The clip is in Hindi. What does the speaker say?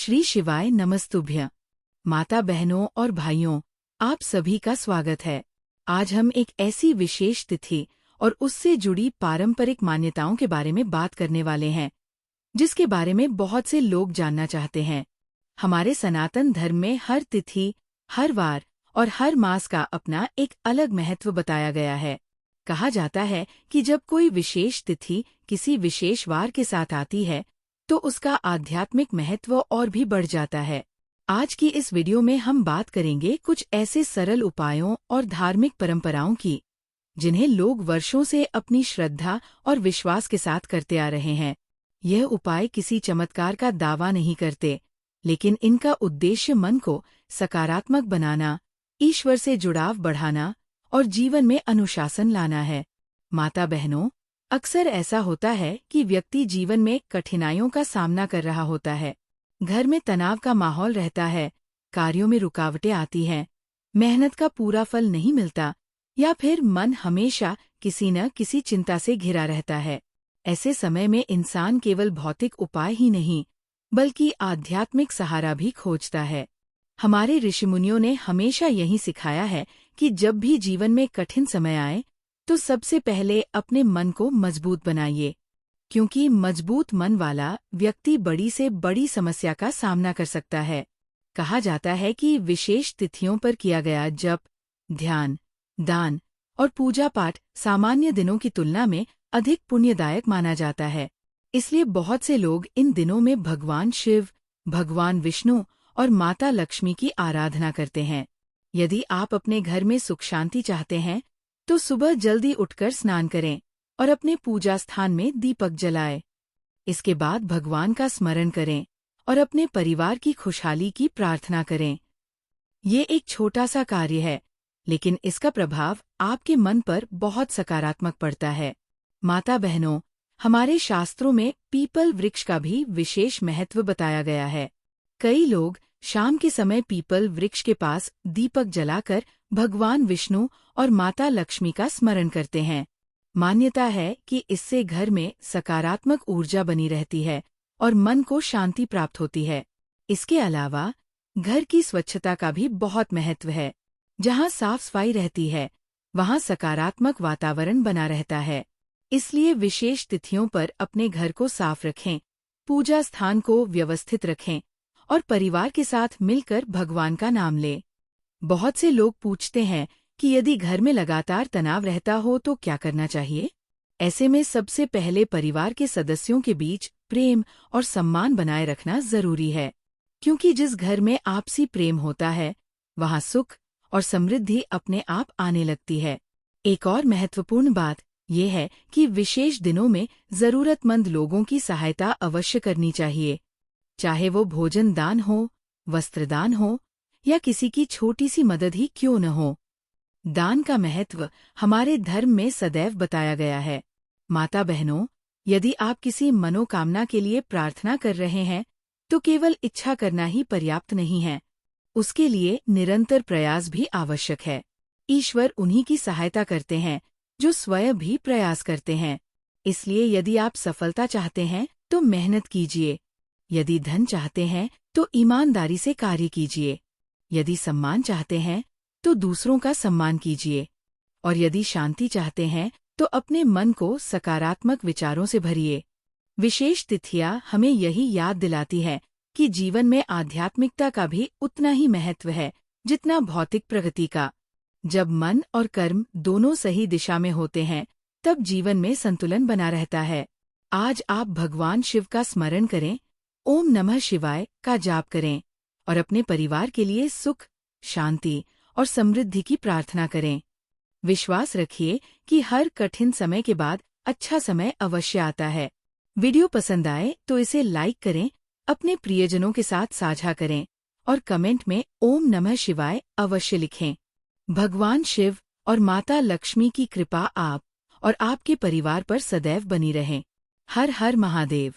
श्री शिवाय नमस्तुभ्य। माता बहनों और भाइयों, आप सभी का स्वागत है। आज हम एक ऐसी विशेष तिथि और उससे जुड़ी पारंपरिक मान्यताओं के बारे में बात करने वाले हैं, जिसके बारे में बहुत से लोग जानना चाहते हैं। हमारे सनातन धर्म में हर तिथि, हर वार और हर मास का अपना एक अलग महत्व बताया गया है। कहा जाता है कि जब कोई विशेष तिथि किसी विशेष वार के साथ आती है, तो उसका आध्यात्मिक महत्व और भी बढ़ जाता है। आज की इस वीडियो में हम बात करेंगे कुछ ऐसे सरल उपायों और धार्मिक परंपराओं की, जिन्हें लोग वर्षों से अपनी श्रद्धा और विश्वास के साथ करते आ रहे हैं। यह उपाय किसी चमत्कार का दावा नहीं करते, लेकिन इनका उद्देश्य मन को सकारात्मक बनाना, ईश्वर से जुड़ाव बढ़ाना और जीवन में अनुशासन लाना है। माता बहनों, अक्सर ऐसा होता है कि व्यक्ति जीवन में कठिनाइयों का सामना कर रहा होता है। घर में तनाव का माहौल रहता है, कार्यों में रुकावटें आती हैं, मेहनत का पूरा फल नहीं मिलता, या फिर मन हमेशा किसी न किसी चिंता से घिरा रहता है। ऐसे समय में इंसान केवल भौतिक उपाय ही नहीं, बल्कि आध्यात्मिक सहारा भी खोजता है। हमारे ऋषिमुनियों ने हमेशा यही सिखाया है कि जब भी जीवन में कठिन समय आए, तो सबसे पहले अपने मन को मजबूत बनाइए, क्योंकि मजबूत मन वाला व्यक्ति बड़ी से बड़ी समस्या का सामना कर सकता है। कहा जाता है कि विशेष तिथियों पर किया गया जप, ध्यान, दान और पूजा पाठ सामान्य दिनों की तुलना में अधिक पुण्यदायक माना जाता है। इसलिए बहुत से लोग इन दिनों में भगवान शिव, भगवान विष्णु और माता लक्ष्मी की आराधना करते हैं। यदि आप अपने घर में सुख शांति चाहते हैं, तो सुबह जल्दी उठकर स्नान करें और अपने पूजा स्थान में दीपक जलाएं। इसके बाद भगवान का स्मरण करें और अपने परिवार की खुशहाली की प्रार्थना करें। ये एक छोटा सा कार्य है, लेकिन इसका प्रभाव आपके मन पर बहुत सकारात्मक पड़ता है। माता बहनों, हमारे शास्त्रों में पीपल वृक्ष का भी विशेष महत्व बताया गया है। कई लोग शाम के समय पीपल वृक्ष के पास दीपक जलाकर भगवान विष्णु और माता लक्ष्मी का स्मरण करते हैं। मान्यता है कि इससे घर में सकारात्मक ऊर्जा बनी रहती है और मन को शांति प्राप्त होती है। इसके अलावा घर की स्वच्छता का भी बहुत महत्व है। जहाँ साफ सफाई रहती है, वहाँ सकारात्मक वातावरण बना रहता है। इसलिए विशेष तिथियों पर अपने घर को साफ रखें, पूजा स्थान को व्यवस्थित रखें और परिवार के साथ मिलकर भगवान का नाम लें। बहुत से लोग पूछते हैं कि यदि घर में लगातार तनाव रहता हो तो क्या करना चाहिए। ऐसे में सबसे पहले परिवार के सदस्यों के बीच प्रेम और सम्मान बनाए रखना जरूरी है, क्योंकि जिस घर में आपसी प्रेम होता है, वहाँ सुख और समृद्धि अपने आप आने लगती है। एक और महत्वपूर्ण बात यह है कि विशेष दिनों में जरूरतमंद लोगों की सहायता अवश्य करनी चाहिए, चाहे वो भोजन दान हो, वस्त्रदान हो या किसी की छोटी सी मदद ही क्यों न हो। दान का महत्व हमारे धर्म में सदैव बताया गया है। माता बहनों, यदि आप किसी मनोकामना के लिए प्रार्थना कर रहे हैं, तो केवल इच्छा करना ही पर्याप्त नहीं है। उसके लिए निरंतर प्रयास भी आवश्यक है। ईश्वर उन्हीं की सहायता करते हैं जो स्वयं भी प्रयास करते हैं। इसलिए यदि आप सफलता चाहते हैं तो मेहनत कीजिए। यदि धन चाहते हैं तो ईमानदारी से कार्य कीजिए। यदि सम्मान चाहते हैं तो दूसरों का सम्मान कीजिए। और यदि शांति चाहते हैं तो अपने मन को सकारात्मक विचारों से भरिए। विशेष तिथियां हमें यही याद दिलाती है कि जीवन में आध्यात्मिकता का भी उतना ही महत्व है जितना भौतिक प्रगति का। जब मन और कर्म दोनों सही दिशा में होते हैं, तब जीवन में संतुलन बना रहता है। आज आप भगवान शिव का स्मरण करें, ओम नमः शिवाय का जाप करें और अपने परिवार के लिए सुख, शांति और समृद्धि की प्रार्थना करें। विश्वास रखिए कि हर कठिन समय के बाद अच्छा समय अवश्य आता है। वीडियो पसंद आए तो इसे लाइक करें, अपने प्रियजनों के साथ साझा करें और कमेंट में ओम नमः शिवाय अवश्य लिखें। भगवान शिव और माता लक्ष्मी की कृपा आप और आपके परिवार पर सदैव बनी रहे। हर हर महादेव।